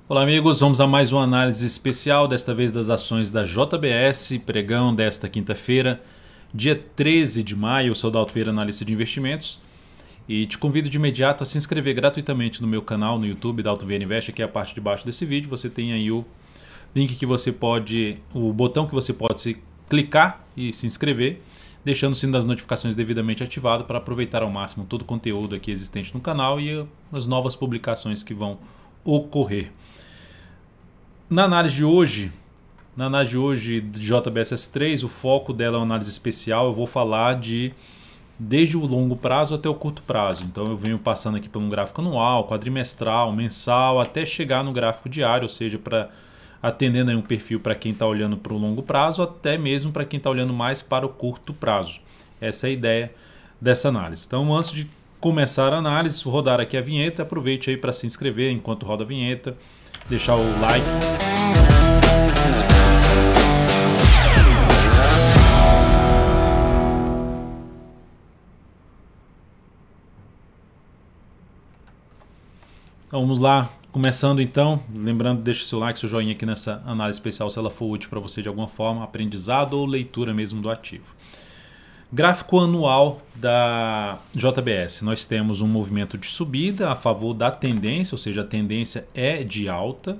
Olá amigos, vamos a mais uma análise especial, desta vez das ações da JBS, pregão desta quinta-feira, dia 13 de maio. Eu sou o Dalto Vieira, analista de investimentos, e te convido de imediato a se inscrever gratuitamente no meu canal no YouTube, Dalto Vieira Invest. Aqui é a parte de baixo desse vídeo, você tem aí o link que você pode, o botão que você pode se clicar e se inscrever, deixando o sino das notificações devidamente ativado para aproveitar ao máximo todo o conteúdo aqui existente no canal e as novas publicações que vão ocorrer. Na análise de hoje de JBSS3, o foco dela é uma análise especial. Eu vou falar desde o longo prazo até o curto prazo. Então eu venho passando aqui por um gráfico anual, quadrimestral, mensal, até chegar no gráfico diário, ou seja, atendendo aí um perfil para quem está olhando para o longo prazo, até mesmo para quem está olhando mais para o curto prazo. Essa é a ideia dessa análise. Então, antes de começar a análise, rodar aqui a vinheta, aproveite aí para se inscrever enquanto roda a vinheta, deixar o like. Então, vamos lá, começando então, lembrando, deixa o seu like, seu joinha aqui nessa análise especial se ela for útil para você de alguma forma, aprendizado ou leitura mesmo do ativo. Gráfico anual da JBS, nós temos um movimento de subida a favor da tendência, ou seja, a tendência é de alta,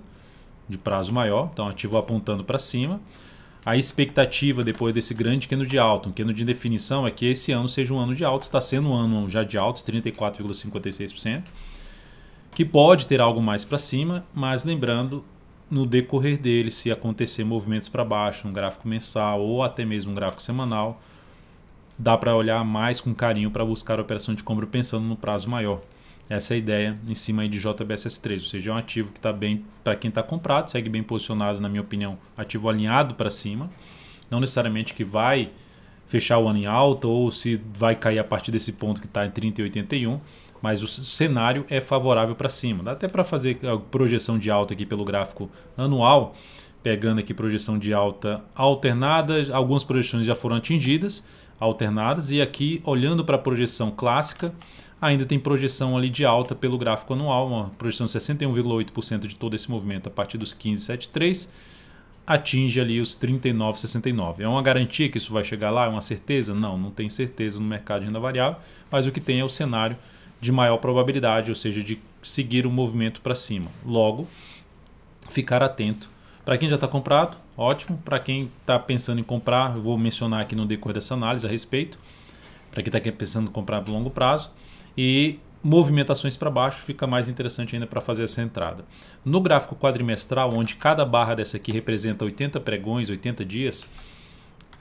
de prazo maior, então ativo apontando para cima. A expectativa depois desse grande candle de alta, um candle de definição, é que esse ano seja um ano de alta, está sendo um ano já de alta, 34,56%, que pode ter algo mais para cima, mas lembrando, no decorrer dele, se acontecer movimentos para baixo, um gráfico mensal ou até mesmo um gráfico semanal, dá para olhar mais com carinho para buscar a operação de compra pensando no prazo maior. Essa é a ideia em cima aí de JBSS3, ou seja, é um ativo que está bem para quem está comprado, segue bem posicionado, na minha opinião, ativo alinhado para cima, não necessariamente que vai fechar o ano em alta ou se vai cair a partir desse ponto que está em 30,81, mas o cenário é favorável para cima. Dá até para fazer a projeção de alta aqui pelo gráfico anual, pegando aqui projeção de alta alternada, algumas projeções já foram atingidas, alternadas, e aqui olhando para a projeção clássica, ainda tem projeção ali de alta pelo gráfico anual, uma projeção de 61,8% de todo esse movimento a partir dos 15,73, atinge ali os 39,69. É uma garantia que isso vai chegar lá? É uma certeza? Não, não tem certeza no mercado de renda variável, mas o que tem é o cenário de maior probabilidade, ou seja, de seguir o movimento para cima. Logo, ficar atento. Para quem já está comprado, ótimo. Para quem está pensando em comprar, eu vou mencionar aqui no decorrer dessa análise a respeito. Para quem está pensando em comprar no longo prazo. E movimentações para baixo fica mais interessante ainda para fazer essa entrada. No gráfico quadrimestral, onde cada barra dessa aqui representa 80 pregões, 80 dias,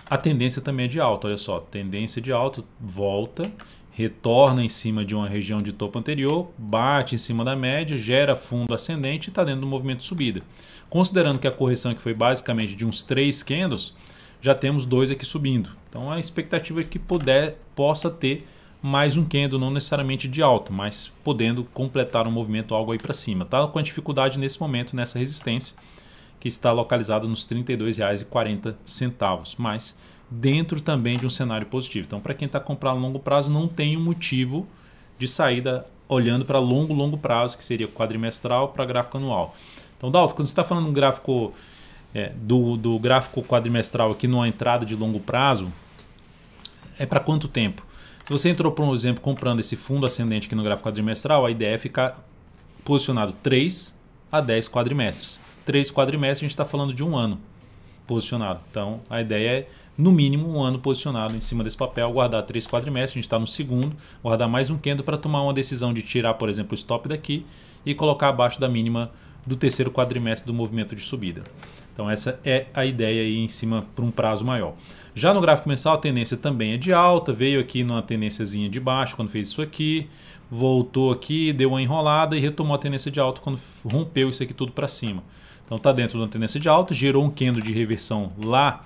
a tendência também é de alta. Olha só, tendência de alta, volta, retorna em cima de uma região de topo anterior, bate em cima da média, gera fundo ascendente e está dentro do movimento de subida. Considerando que a correção aqui foi basicamente de uns 3 candles, já temos 2 aqui subindo. Então a expectativa é que possa ter mais um candle, não necessariamente de alta, mas podendo completar um movimento algo aí para cima. Está com a dificuldade nesse momento, nessa resistência, que está localizada nos R$ 32,40, mas dentro também de um cenário positivo. Então, para quem está comprando a longo prazo, não tem um motivo de saída olhando para longo prazo, que seria quadrimestral para gráfico anual. Então, Dalton, quando você está falando gráfico, do gráfico quadrimestral aqui numa entrada de longo prazo, é para quanto tempo? Se você entrou, por exemplo, comprando esse fundo ascendente aqui no gráfico quadrimestral, a ideia é ficar posicionado 3 a 10 quadrimestres. 3 quadrimestres, a gente está falando de um ano posicionado. Então, a ideia é, no mínimo, um ano posicionado em cima desse papel, guardar 3 quadrimestres, a gente está no segundo, guardar mais um candle para tomar uma decisão de tirar, por exemplo, o stop daqui e colocar abaixo da mínima do terceiro quadrimestre do movimento de subida. Então, essa é a ideia aí em cima para um prazo maior. Já no gráfico mensal, a tendência também é de alta, veio aqui numa tendênciazinha de baixo quando fez isso aqui, voltou aqui, deu uma enrolada e retomou a tendência de alta quando rompeu isso aqui tudo para cima. Então está dentro de uma tendência de alta, gerou um candle de reversão lá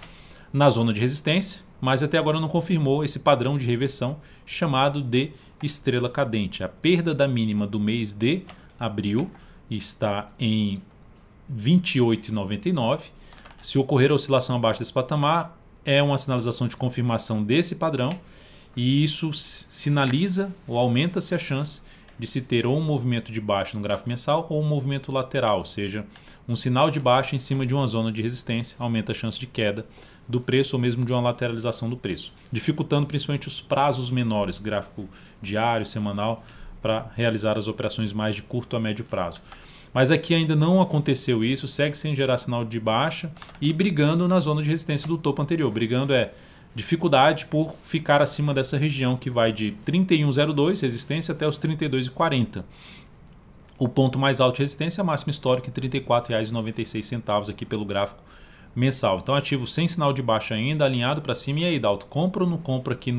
na zona de resistência, mas até agora não confirmou esse padrão de reversão chamado de estrela cadente. A perda da mínima do mês de abril está em 28,99. Se ocorrer a oscilação abaixo desse patamar, é uma sinalização de confirmação desse padrão e isso sinaliza ou aumenta-se a chance de se ter ou um movimento de baixa no gráfico mensal ou um movimento lateral, ou seja, um sinal de baixa em cima de uma zona de resistência aumenta a chance de queda do preço ou mesmo de uma lateralização do preço, dificultando principalmente os prazos menores, gráfico diário, semanal, para realizar as operações mais de curto a médio prazo. Mas aqui ainda não aconteceu isso, segue sem gerar sinal de baixa e brigando na zona de resistência do topo anterior. Brigando é dificuldade por ficar acima dessa região que vai de 31,02 resistência até os 32,40. O ponto mais alto de resistência é a máxima histórica em R$ 34,96 aqui pelo gráfico mensal. Então ativo sem sinal de baixa ainda, alinhado para cima. E aí, Dalton, compra ou não compra aqui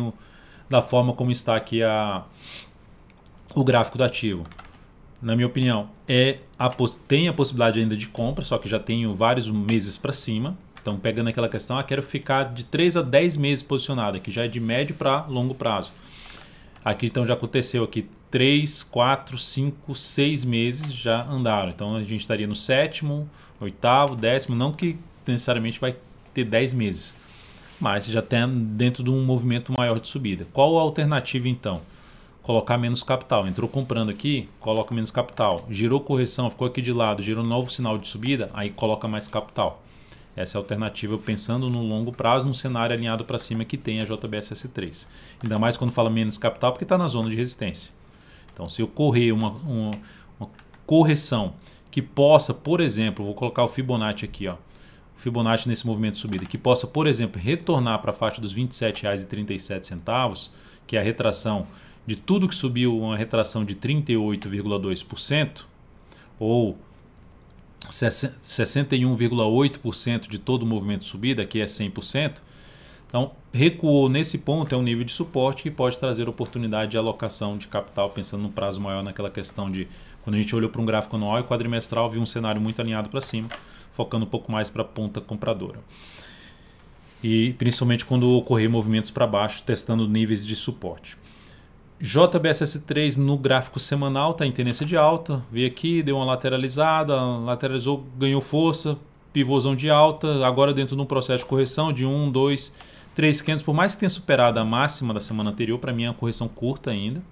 da forma como está aqui o gráfico do ativo? Na minha opinião, tem a possibilidade ainda de compra, só que já tenho vários meses para cima. Então, pegando aquela questão, quero ficar de 3 a 10 meses posicionado, aqui já é de médio para longo prazo. Aqui então já aconteceu aqui 3, 4, 5, 6 meses já andaram. Então a gente estaria no 7º, 8º, 10º, não que necessariamente vai ter 10 meses, mas já tem dentro de um movimento maior de subida. Qual a alternativa então? Colocar menos capital. Entrou comprando aqui, coloca menos capital. Girou correção, ficou aqui de lado, girou novo sinal de subida, aí coloca mais capital. Essa é a alternativa pensando no longo prazo, num cenário alinhado para cima que tem a JBSS3. Ainda mais quando fala menos capital, porque está na zona de resistência. Então, se ocorrer uma correção que possa, por exemplo, vou colocar o Fibonacci aqui, ó, o Fibonacci nesse movimento de subida, que possa, por exemplo, retornar para a faixa dos R$ 27,37, que é a retração de tudo que subiu, uma retração de 38,2%, ou 61,8% de todo o movimento de subida, aqui é 100%. Então, recuou nesse ponto, é um nível de suporte que pode trazer oportunidade de alocação de capital, pensando no prazo maior, naquela questão de, quando a gente olhou para um gráfico anual e quadrimestral, viu um cenário muito alinhado para cima, focando um pouco mais para a ponta compradora. E principalmente quando ocorrer movimentos para baixo, testando níveis de suporte. JBSS3 no gráfico semanal está em tendência de alta, veio aqui, deu uma lateralizada, lateralizou, ganhou força, pivôzão de alta, agora dentro de um processo de correção de 1, 2, 3 candles, por mais que tenha superado a máxima da semana anterior, para mim é uma correção curta ainda.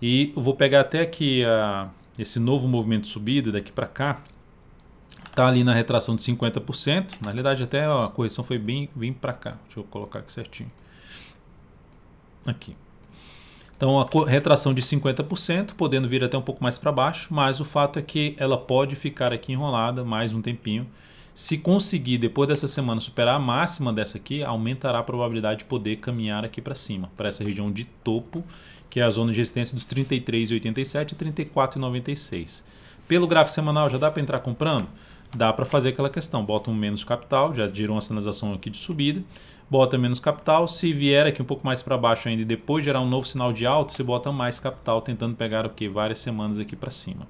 E eu vou pegar até aqui esse novo movimento de subida daqui para cá, está ali na retração de 50%, na realidade até a correção foi bem para cá, deixa eu colocar aqui certinho, aqui. Então, a retração de 50%, podendo vir até um pouco mais para baixo, mas o fato é que ela pode ficar aqui enrolada mais um tempinho. Se conseguir, depois dessa semana, superar a máxima dessa aqui, aumentará a probabilidade de poder caminhar aqui para cima, para essa região de topo, que é a zona de resistência dos 33,87 e 34,96. Pelo gráfico semanal, já dá para entrar comprando? Dá para fazer aquela questão, bota um menos capital, já gerou uma sinalização aqui de subida, bota menos capital, se vier aqui um pouco mais para baixo ainda e depois gerar um novo sinal de alta, você bota mais capital, tentando pegar o que? Várias semanas aqui para cima.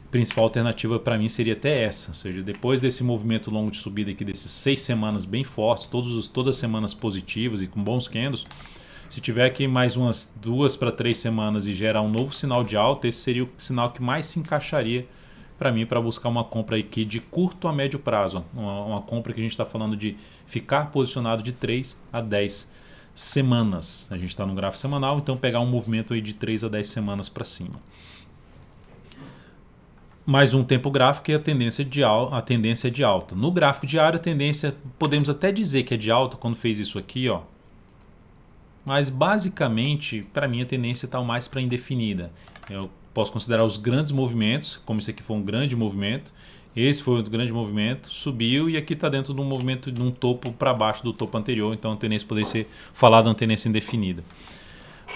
A principal alternativa para mim seria até essa, ou seja, depois desse movimento longo de subida aqui, desses 6 semanas bem fortes, todas as semanas positivas e com bons candles, se tiver aqui mais umas 2 para 3 semanas e gerar um novo sinal de alta, esse seria o sinal que mais se encaixaria para mim, para buscar uma compra aqui de curto a médio prazo. Uma compra que a gente está falando de ficar posicionado de 3 a 10 semanas. A gente está no gráfico semanal, então pegar um movimento aí de 3 a 10 semanas para cima. Mais um tempo gráfico e a tendência é de alta. No gráfico diário, a tendência, podemos até dizer que é de alta quando fez isso aqui, ó. Mas basicamente, para mim, a tendência está mais para indefinida. Eu posso considerar os grandes movimentos, como esse aqui foi um grande movimento. Esse foi outro grande movimento, subiu e aqui está dentro de um movimento de um topo para baixo do topo anterior. Então a tendência poderia ser falada uma tendência indefinida.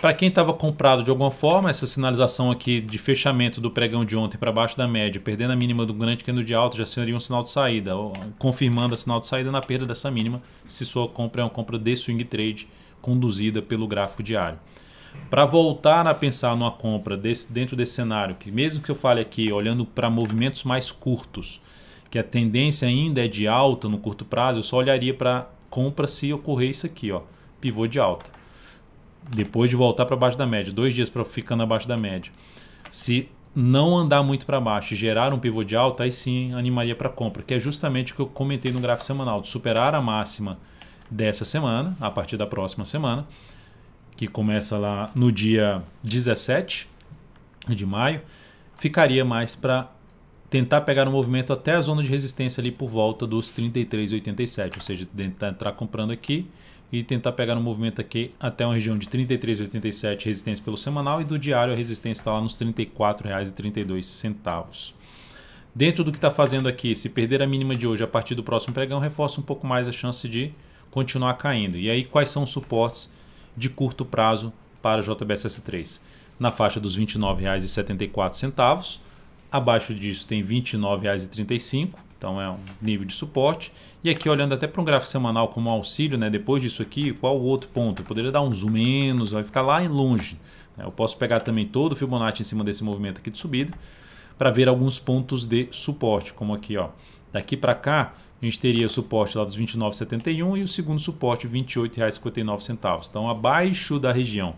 Para quem estava comprado de alguma forma, essa sinalização aqui de fechamento do pregão de ontem para baixo da média, perdendo a mínima do grande candle de alta, já seria um sinal de saída, ou confirmando a sinal de saída na perda dessa mínima, se sua compra é uma compra de swing trade conduzida pelo gráfico diário. Para voltar a pensar numa compra dentro desse cenário, que mesmo que eu fale aqui, olhando para movimentos mais curtos, que a tendência ainda é de alta no curto prazo, eu só olharia para compra se ocorrer isso aqui, ó, pivô de alta. Depois de voltar para baixo da média, 2 dias para ficando abaixo da média. Se não andar muito para baixo e gerar um pivô de alta, aí sim animaria para compra, que é justamente o que eu comentei no gráfico semanal, de superar a máxima dessa semana, a partir da próxima semana, que começa lá no dia 17 de maio, ficaria mais para tentar pegar um movimento até a zona de resistência ali por volta dos 33,87, ou seja, tentar entrar comprando aqui e tentar pegar um movimento aqui até uma região de 33,87, resistência pelo semanal, e do diário a resistência está lá nos R$ 34,32. Dentro do que está fazendo aqui, se perder a mínima de hoje a partir do próximo pregão, reforça um pouco mais a chance de continuar caindo. E aí, quais são os suportes de curto prazo para JBSS3? Na faixa dos R$ 29,74, abaixo disso tem R$ 29,35, então é um nível de suporte. E aqui, olhando até para um gráfico semanal como auxílio, né, depois disso aqui, qual o outro ponto? Eu poderia dar um zoom menos, vai ficar lá em longe. Eu posso pegar também todo o Fibonacci em cima desse movimento aqui de subida para ver alguns pontos de suporte, como aqui, ó. Daqui para cá, a gente teria o suporte lá dos R$ 29,71 e o segundo suporte R$ 28,59. Então, abaixo da região,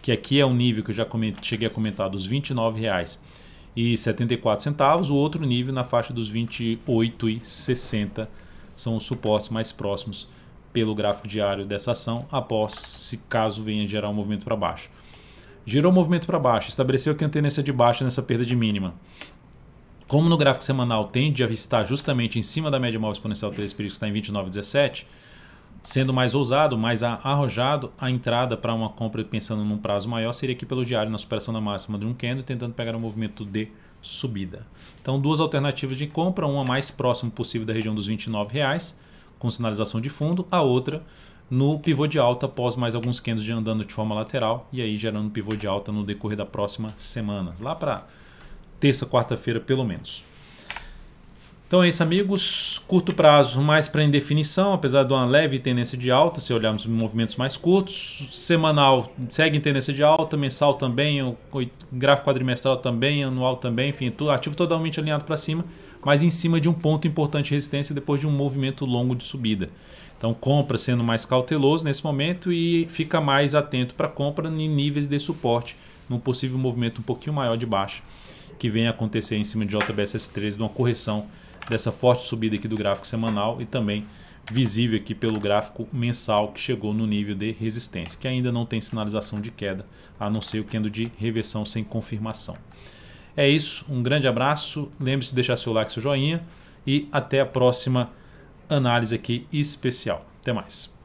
que aqui é um nível que eu já cheguei a comentar, dos R$ 29,74, o outro nível na faixa dos R$ 28,60 são os suportes mais próximos pelo gráfico diário dessa ação, após, se caso venha gerar um movimento para baixo. Gerou um movimento para baixo, estabeleceu que a tendência de baixa nessa perda de mínima. Como no gráfico semanal tende a estar justamente em cima da média móvel exponencial 3 períodos, que está em 29,17, sendo mais ousado, mais arrojado, a entrada para uma compra pensando num prazo maior seria aqui pelo diário, na superação da máxima de um candle, tentando pegar um movimento de subida. Então, duas alternativas de compra, uma mais próximo possível da região dos R$ 29,00, com sinalização de fundo, a outra no pivô de alta após mais alguns candles andando de forma lateral e aí gerando um pivô de alta no decorrer da próxima semana, lá para terça, quarta-feira pelo menos. Então é isso, amigos. Curto prazo mais para indefinição, apesar de uma leve tendência de alta, se olharmos movimentos mais curtos. Semanal segue em tendência de alta, mensal também, o gráfico quadrimestral também, anual também, enfim, ativo totalmente alinhado para cima, mas em cima de um ponto importante de resistência depois de um movimento longo de subida. Então compra sendo mais cauteloso nesse momento e fica mais atento para compra em níveis de suporte, num possível movimento um pouquinho maior de baixa, que venha acontecer em cima de JBSS3, de uma correção dessa forte subida aqui do gráfico semanal e também visível aqui pelo gráfico mensal que chegou no nível de resistência, que ainda não tem sinalização de queda, a não ser o candle de reversão sem confirmação. É isso, um grande abraço, lembre-se de deixar seu like, seu joinha e até a próxima análise aqui especial. Até mais.